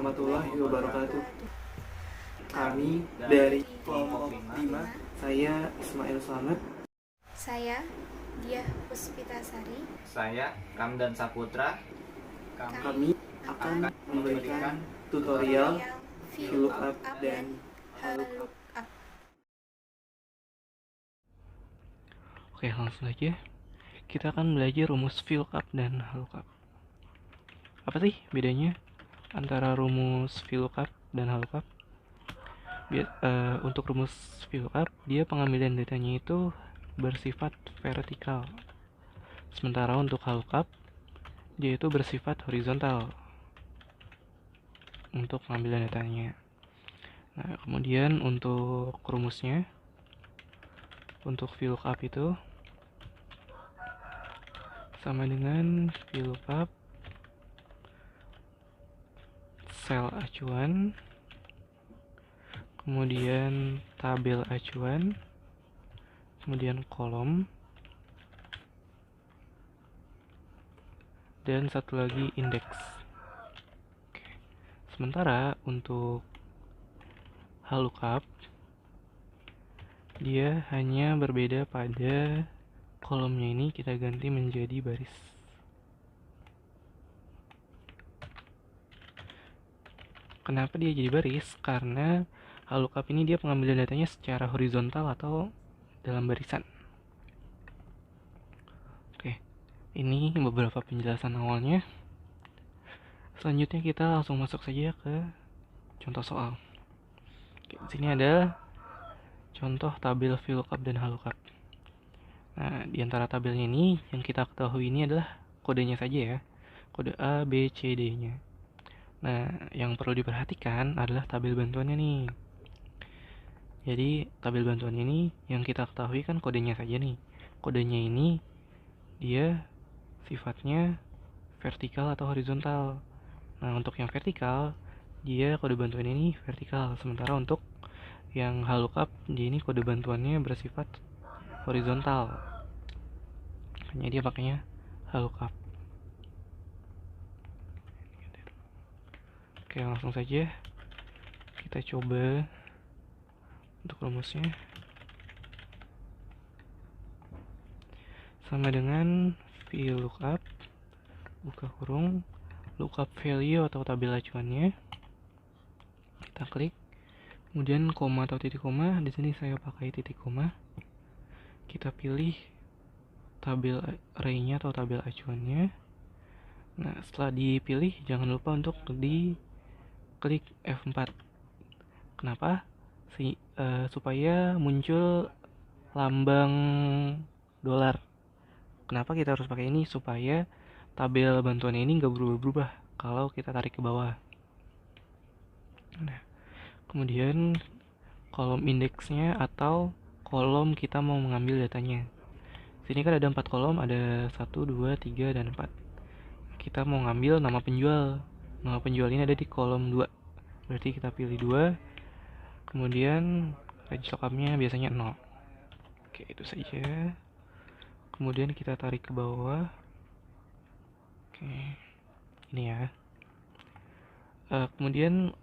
warahmatullahi wabarakatuh. Kami dari kelompok 5, saya Ismail Slamet. Saya Diah Puspitasari. Saya Ramdan Saputra. Kami akan memberikan tutorial VLOOKUP dan HLOOKUP. Oke, langsung aja. Kita akan belajar rumus VLOOKUP dan HLOOKUP. Apa sih bedanya antara rumus VLOOKUP dan HLOOKUP? Untuk rumus VLOOKUP, dia pengambilan datanya itu bersifat vertikal. Sementara untuk HLOOKUP, dia itu bersifat horizontal untuk pengambilan datanya. Nah, kemudian untuk rumusnya, untuk VLOOKUP itu sama dengan VLOOKUP sel acuan, kemudian tabel acuan, kemudian kolom, dan satu lagi indeks. Oke. Sementara untuk HLOOKUP, dia hanya berbeda pada kolomnya ini kita ganti menjadi baris. Kenapa dia jadi baris? Karena HLOOKUP ini dia pengambilan datanya secara horizontal atau dalam barisan. Oke, ini beberapa penjelasan awalnya. Selanjutnya kita langsung masuk saja ke contoh soal. Oke, di sini ada contoh tabel VLOOKUP dan HLOOKUP. Nah, di antara tabelnya ini yang kita ketahui ini adalah kodenya saja ya. Kode A, B, C, D-nya. Nah, yang perlu diperhatikan adalah tabel bantuannya nih. Jadi, tabel bantuan ini yang kita ketahui kan kodenya saja nih. Kodenya ini dia sifatnya vertikal atau horizontal. Nah, untuk yang vertikal, dia kode bantuan ini vertikal. Sementara untuk yang HLOOKUP, dia ini kode bantuannya bersifat horizontal. Hanya dia pakainya HLOOKUP. Oke, langsung saja kita coba untuk rumusnya. Sama dengan VLOOKUP, buka kurung, lookup value atau tabel acuannya. Kita klik, kemudian koma atau titik koma. Di sini saya pakai titik koma. Kita pilih tabel array-nya atau tabel acuannya. Nah, setelah dipilih, jangan lupa untuk klik F4. Kenapa? Supaya muncul lambang dolar. Kenapa kita harus pakai ini? Supaya tabel bantuan ini nggak berubah-ubah kalau kita tarik ke bawah. Nah, kemudian kolom indeksnya atau kolom kita mau mengambil datanya. Sini kan ada 4 kolom, ada 1, 2, 3, dan 4. Kita mau ngambil nama penjual. Nama penjual ini ada di kolom 2. Berarti kita pilih 2. Kemudian range lookupnya biasanya 0. Oke, itu saja. Kemudian kita tarik ke bawah. Oke, ini ya. Kemudian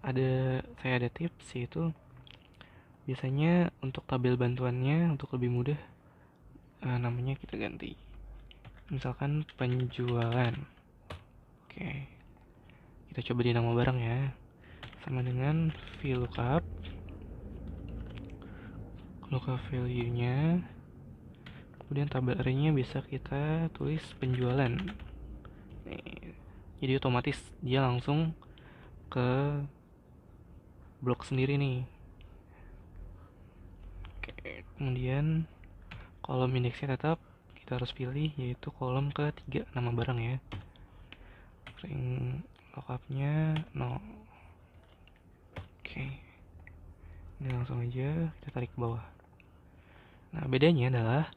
saya ada tips, yaitu biasanya untuk tabel bantuannya untuk lebih mudah, namanya kita ganti. Misalkan penjualan. Oke, kita coba di nama barang ya. Sama dengan VLOOKUP, lookup value-nya, kemudian tabel array-nya bisa kita tulis penjualan. Nih, jadi otomatis dia langsung ke blok sendiri nih. Oke, kemudian kolom indeksnya tetap kita harus pilih, yaitu kolom ketiga nama barang ya. Ring lookupnya 0. Oke, ini langsung aja kita tarik ke bawah. Nah, bedanya adalah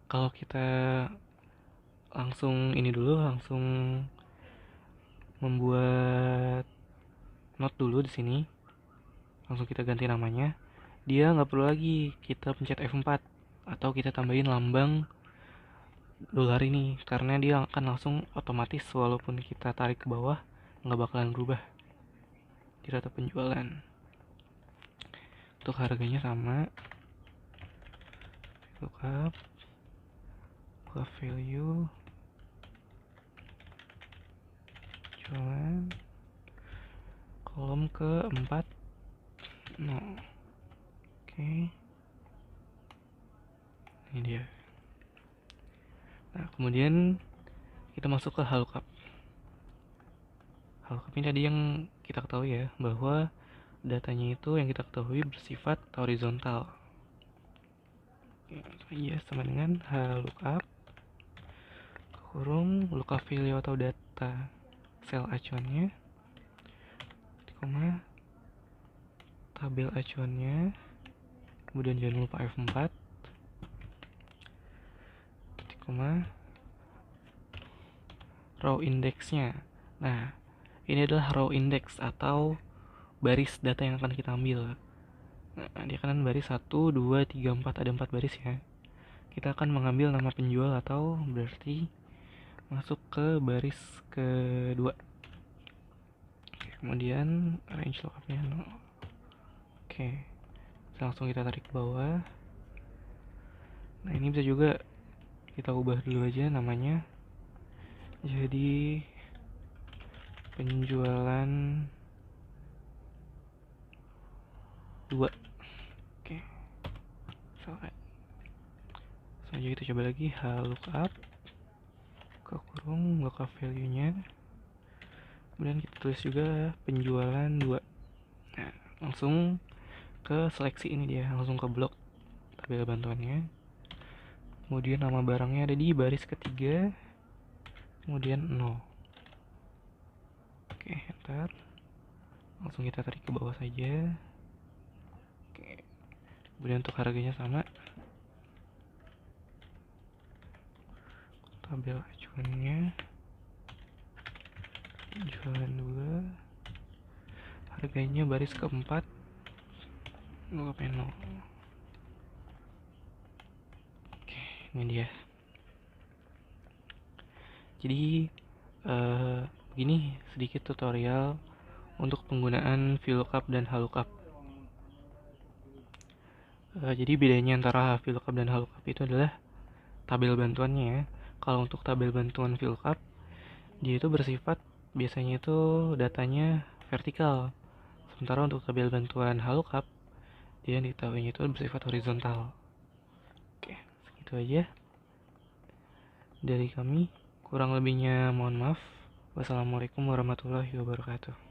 kalau kita langsung langsung membuat note dulu di sini, langsung kita ganti namanya. Dia nggak perlu lagi kita pencet F4 atau kita tambahin lambang dolar ini, karena dia akan langsung otomatis walaupun kita tarik ke bawah nggak bakalan berubah. di data penjualan. Untuk harganya sama, lookup buka value jualan kolom ke-4 no. Oke. Ini dia. Nah, kemudian kita masuk ke lookup. Lookup ini tadi yang kita ketahui ya, bahwa datanya itu yang kita ketahui bersifat horizontal. Iya, sama dengan lookup kurung lookup value atau data sel acuannya, koma tabel acuannya, kemudian jangan lupa F4, koma row indexnya. Nah, ini adalah row index atau baris data yang akan kita ambil. Nah, di kanan baris 1, 2, 3, 4, ada 4 baris ya. Kita akan mengambil nama penjual atau berarti masuk ke baris kedua. Kemudian range lookupnya 0. Oke, langsung kita tarik ke bawah. Nah, ini bisa juga kita ubah dulu aja namanya jadi penjualan 2. Oke, selesai. Selanjutnya kita coba lagi lookup ke kurung lookup value nya, kemudian kita tulis juga penjualan 2. Nah, langsung ke seleksi ini dia, langsung ke blok tabel bantuannya, kemudian nama barangnya ada di baris ketiga, kemudian 0. Oke, enter. Langsung kita tarik ke bawah saja. Oke, kemudian untuk harganya sama, tabel acuannya jualan 2, harganya baris keempat, lookup 0. Oke, ini dia. Jadi begini sedikit tutorial untuk penggunaan VLOOKUP dan HLOOKUP. Jadi bedanya antara VLOOKUP dan HLOOKUP itu adalah tabel bantuannya ya. Kalau untuk tabel bantuan VLOOKUP, dia itu bersifat biasanya itu datanya vertikal. Sementara untuk tabel bantuan HLOOKUP, dia diketahuinya itu bersifat horizontal. Oke, segitu aja dari kami. Kurang lebihnya mohon maaf. Wassalamualaikum warahmatullahi wabarakatuh.